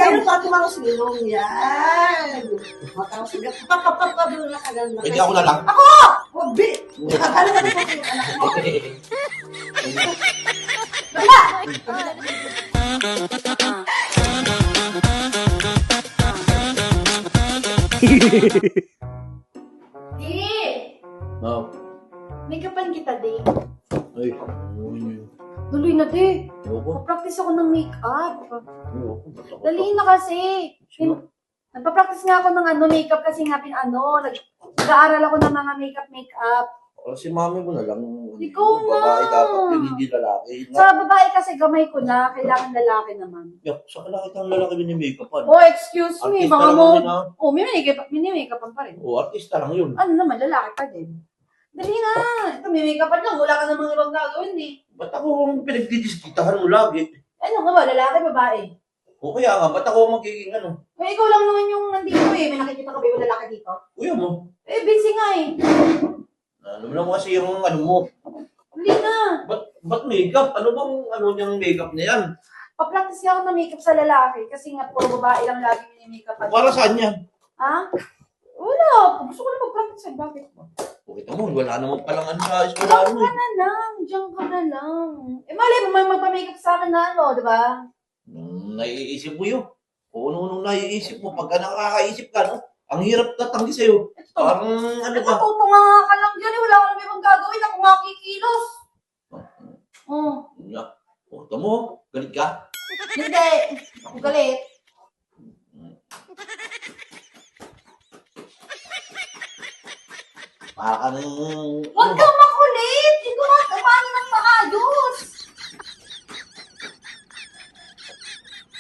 Pero pati mga silong yan. Matang sigat. Papapapablo na ka lang. Pwede ako na lang. Ako! Huwag, Akala ka na po yung anak mo. Wala! Di! Oh. May kapan kita, di. Ay, ano yun? Tuloy na, di. Ayoko. Papractice ako ng makeup. Ayoko. Daliin na kasi. Nagpa-practice nga ako ng makeup kasi nga nag-aaral ako ng mga makeup. Kasi mami mo na lang. Ikaw na. Babae dapat yun, hindi lalaki. Sa babae kasi gamay ko na, kailangan lalaki naman. Yak, sa lalaki kang lalaki mini-makeupan. Oh, excuse me, Artista baka lang mo... yun, ha? Oh, mini-makeupan pa rin. Oo, artista lang yun. Ano naman, lalaki pa din. Dali na. Ito, may makeupan lang. Wala ka namang ibang gagawin, eh. Ba't ako pinagdidiskitahan mo lagi? Ano nga ba, lalaki, babae? O kaya nga, ba't ako magiging ano? Eh, ikaw lang naman yung nandito eh. May nakikita ka ba yung lalaki dito? Kuya mo. Eh, busy nga eh. Alam mo lang kasi yung ano mo. Hindi na. Ba't makeup? Ano bang ano niyang makeup na yan? Pa-practice nga ako ng makeup sa lalaki kasi nga puro babae lang lagi mini-makeup. Para saan yan? Ha? Wala. Gusto ko na mag-practice. Bakit ba? O kita mo, wala naman palang ano sa Diyan eskwelahan mo ka na lang. Diyan ka na lang. Eh, malay mo, may magpa-makeup sa akin na ano, di ba? Naiisip mo yun. Kung ano-ano naiisip mo, pagka nakakaisip ka, no? Ang hirap tatanggi sa'yo. Ito. Parang ano ka? Natutunga ka lang dyan eh. Wala ka naman ibang gagawin. Ako nga kikilos. Oh. Ya. O, ito mo, galit ka? Hindi. Ako galit. Para ka nang... Huwag kang makulit. Hindi ko nga kumain ng maayos.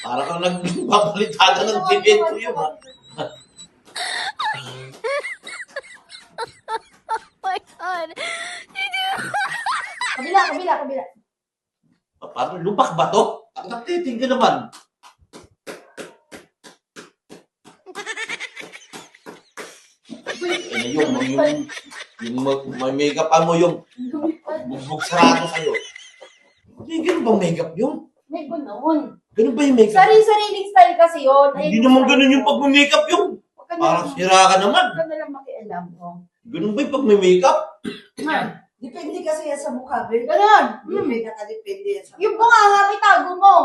Para kang nagpapalitada ng bibento yun, ha? Kabila. Parang lubak ba to? Ang nagtiting ka naman. Eh, yung may makeup mo yung bugbog sarado sa'yo. Hindi, ganun bang makeup yun? May ganon. Ganun ba yung makeup? Sari-sariling style kasi yun. Hindi naman ganun yung pag-makeup yung. Parang sira ka naman. Huwag ka na lang makialam ko. Ganun ba yung pag-makeup? Depende kasi yan sa mukha, babe. Ganon. May nakadepende yan sa Yung bunga nga, may tago mo.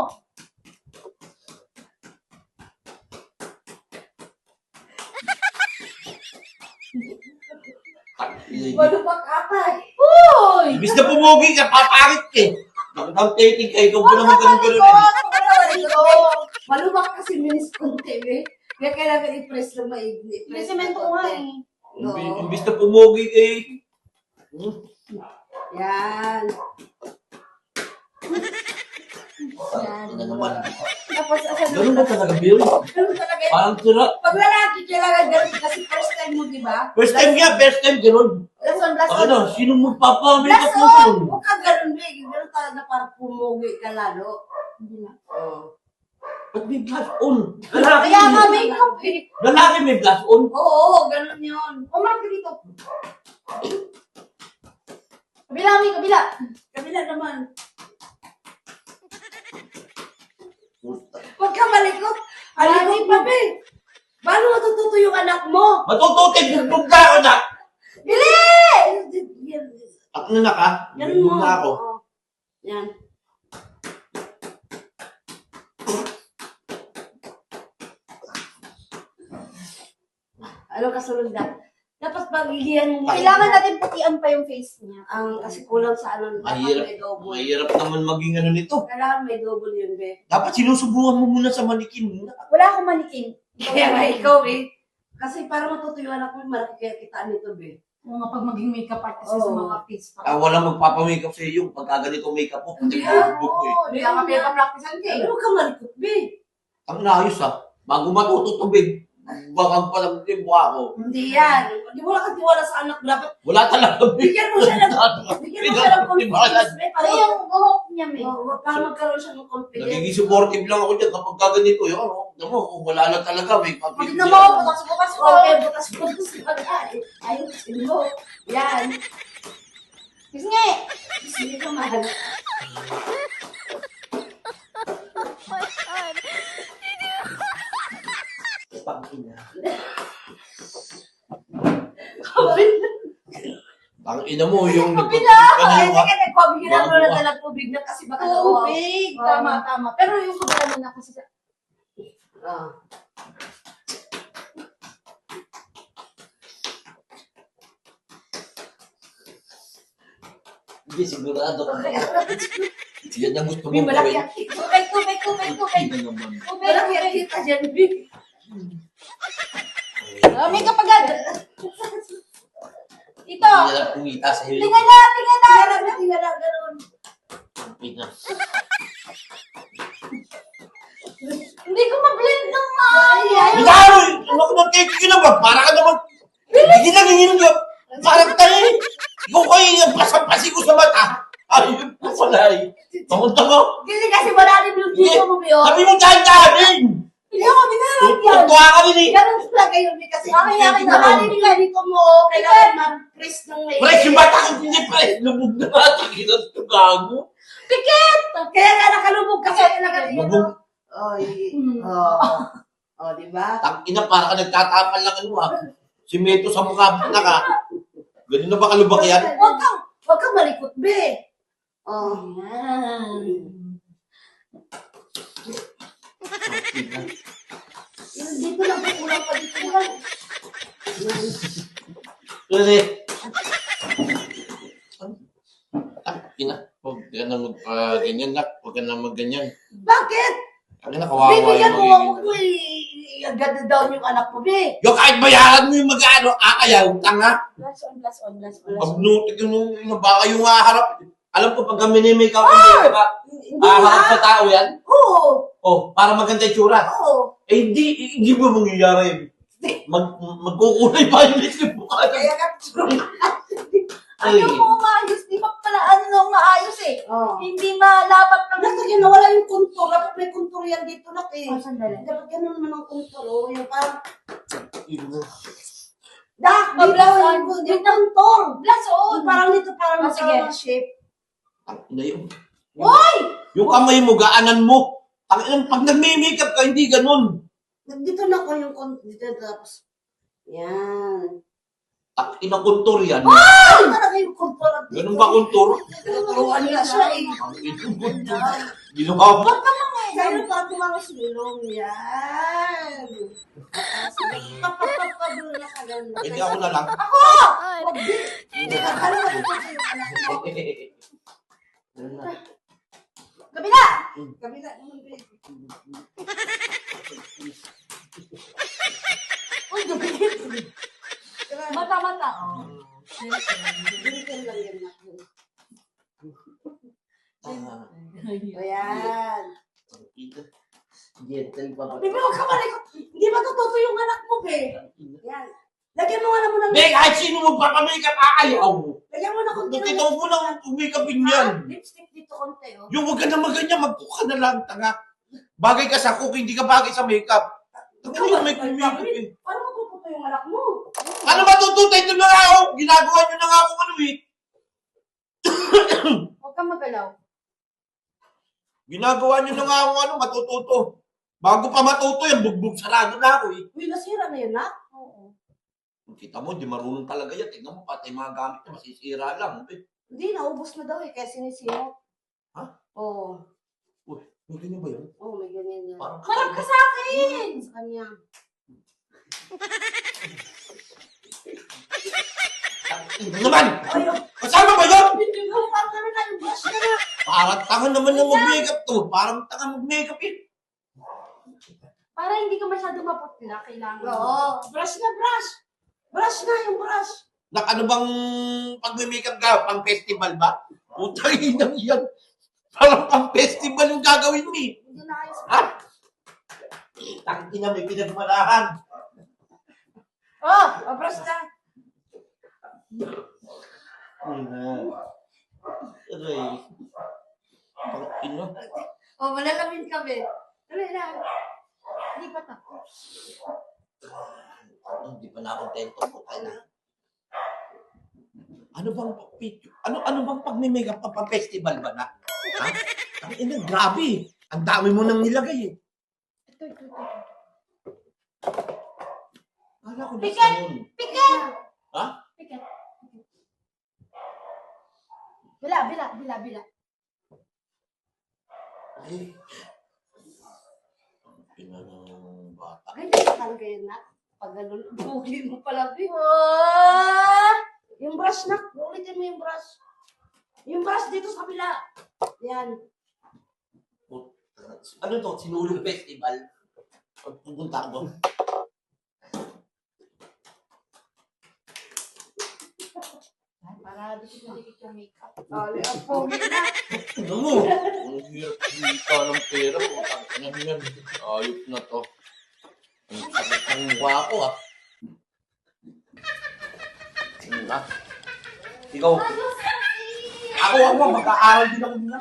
Walo pa kapay. Uy! Ibig na pumogi ka, papangit ka eh. Ang taking ka, ikaw ba naman ganun-ganun eh. Malubak kasi minis konti, babe. Kaya kailangan i-press lang maigli. May semento ko nga eh. Imbis na pumogi ka eh. Yan. Ano naman. Tapos, asan Ganun ba talaga, Bill? Ganun talaga. Parang sira. Pag lalaki, kailangan ganun kasi first time mo, di ba? First time ganun. Last on. Ano, sino magpapa-makeup Last mo on! ganun? Huwag ka ganun, babe. Ganun talaga para pumugi ka lalo. Hindi na. Ba't may blush on? Lalaki Kaya nga, may, makeup eh. lalaki may blush on? Oo, ganun yun. Umarap ka dito. Kabila. Kabila naman. Huwag ka malikot. Alikot pa, babe. Paano matututo yung anak mo? Matututin, bugbog ka ako na! Bili! At na ka? Ganun mo. Bugbog na ako. Oo. Yan. Ano kasunod na? Dapat pagigihan mo. Kailangan natin putian pa yung face niya. Ang kasi kulang sa ano. Dapat may double. Mahirap naman maging ano nito. Kailangan may double yun, be. Dapat sinusubuhan mo muna sa manikin muna. Wala akong manikin. Kaya nga ikaw, be. Kasi para matuto yung anak mo, malaki kaya kitaan nito, be. Mga pag maging makeup artist Oo. sa mga face pa. Walang magpapamakeup sa iyo pagka ganito makeup mo. Pati Hindi ah. bugbog mo eh. Hindi ka pinapapraktisan ka eh. Ano ka malikot, be? Ang naayos ah. Bago matututubig. Bakang pa lang yung mukha ko. Hindi yan. Hindi mo lang katiwala sa anak. Dapat Wala talaga. bigyan mo siya ng confidence, be. Ano yung buhok niya, May? Para magkaroon siya ng confidence. Nagiging supportive lang ako dyan kapag kaganito. Yung ano, alam mo, kung wala lang talaga, may Pag pag-ibig. na mo, bukas ko. Okay, bukas-bukas mag-ay. Ayusin mo. Yan. Kasi nga eh. Sige ka, mahal. Oh my God. ina. Kabila. Ang ina mo, yung Kabila! Ay, nagpapagod teka, teka, bigyan mo Bago na ah. ng tubig na kasi baka nawaw. Tubig. Oo. Tama. Pero yung kabila mo na kasi sa... Ah. Hindi, sigurado ka. Yan ang gusto May mong malaki gawin. ang kita. Tubig. Ina naman. Malaki ang kita dyan, Vic. Makeup agad. Ito. Hindi na lang kumita sa iyo. Tingnan na. Tingnan na, ganun. Ina. Hindi ko ma-blend ng maayos. Bitaw! Ano ka naman kayo kinabag? Para ka naman. Hindi lang yung yun. Parang tayo eh. Ikaw kayo yung pasampasi ko sa mata. Ayun po pala eh. Pamunta mo. Kasi kasi malalim yung dito mo, Bio. Sabi mo dyan-dyanin. Hindi ako binarap yan. Tuwa ka rin eh. Ganun sila kayo, Vic, kasi Akin, malalim yung dito mo. Kailangan ma-press ng may... Press yung mata ko. Hindi press. Lubog na natin. Kinat ko gago. Pikit! Kaya nga nakalubog kasi nakatingin. Lubog. Oy. Oh, di ba? Tang ina, para ka nagtatapal lang ano ah. Simento sa mukha na ka. Ganun na ba kalubak yan? Huwag kang malikot, be. Oh. Yan. Dito lang po, kulang pa dito lang. Yan. Kasi, tang ina, huwag ka na mag-ganyan na. Huwag ka na mag-ganyan. Bakit? Ang ina, kawawa Bibigyan yung mo ako magiging. ko ganda daw yung anak mo, be. Yung kahit bayaran mo yung mag-ano, ayaw, tanga. Blast on. Pagnutik yung baka yung haharap. Alam ko, pag kami ni make-up, hindi ba? Hindi Haharap na. sa tao yan. Oo. Oh, para maganda yung tsura. Oo. Eh, hindi mo mangyayari. Magkukulay pa yung list yung mukha. Kaya ka, Ay, Ayaw mo maayos. Di ba pala ano maayos eh. oh. Hindi malapat ng... Nasa yan, nawala yung kontur. Dapat may kontur yan dito na eh. Oh, sandali. Dapat ganun naman ang kontur. Oh. Yung parang, ina. dak, Oh, bigla blast on. yung kontur. Blast on. Parang dito, parang Oh, sige. magkaroon ng shape. Ang ina yun. Hoy! Yung kamay mo, gaanan mo. Ang ina, pag nagme-makeup ka, hindi ganun. Dito na ko yung kontur. Dito, tapos, yan. Ang ina kontur yan. Ay! Talaga yung kontur. Ganun ba kontur? Turuan niya siya eh. Ang ina kontur. Ginawa mo. Kaya parang tumama sa ilong. Yan. Papapapabula ka lang. Hindi ako na lang. Wag di. Akala ko ito yung anak mo. Kabila! Kabila naman, babe. Uy, gabit. Mata. Oh. Binikan lang yan natin. Ah, O yan. ang ina. Gentle pa ba? Bibi, huwag ka malikot. Hindi matututo yung anak mo, be. Yan. Lagyan mo nga na mo ng... Be, kahit sino mo pa makeup, ayaw mo. Lagyan mo na konti ng... Titaw mo lang umikapin yan. Lipstick dito konti, oh. Yung huwag ka na maganyan, magkuka na lang, tanga. Bagay ka sa cook, hindi ka bagay sa makeup. Tanga yung may makeup eh. Paano magpuputo yung anak mo? Ano matututay ito na nga ako? Ginagawa nyo na nga ako ano eh. Huwag kang magalaw. Ginagawa nyo na nga ako ano, matututo. Bago pa matuto yan, bugbog sarado na ako eh. Uy, nasira na yun, ha? Oo. Kita mo, di marunong talaga yan. Tingnan mo, pati mga gamit na masisira lang. Eh. Hindi, naubos na daw eh, kaya sinisimot. Ha? Oo. Uy, may ganyan ba yun? Oo, may ganyan yan. Parang Marap ka sa akin! Sa kanya. Ito naman! Ay, oh. Kasama ba yun? Parang kami na yung brush ka na. Parang tanga naman ng mag-makeup to. Parang tanga mag-makeup eh. Para hindi ka masyado maputla, kailangan. Oo, brush na brush. Brush na yung brush. Ano bang pag-makeup ka? Pang festival ba? Putang inang yan. Parang pang festival yung gagawin mo eh. Hindi na kayo sa... Ha? Tangina, may pinagmalahan. Oh, brush na. Aray. Tangina. Oh, malalamin kami. Dali na. Hindi pa tapos. Hindi pa nakontento ko. Ano bang pag may makeup pa pang festival ba na? Ha? Tangina, grabe. Ang dami mo nang nilagay eh. Ito. Akala ko Piket! last na yun. Piket! Ha? Piket. Bila. Ay. Ina ng bata. Ganyan ka talaga yun, nak. Pag ganun, bugi mo pala, Bi. Yung brush, nak. Ulitin mo yung brush. Yung brush dito sa kabila. Yan. Ano to? Sinulong festival? Pagpupunta ko doon. Para dito yung makeup. Dali, ang pogi na. Ano mo? Ang hirap kumita ng pera. Putang ina yan. Ayop na to. Ang sakit ng mukha ko ah. Ah. Ikaw. Ako mag-aaral din ako nila.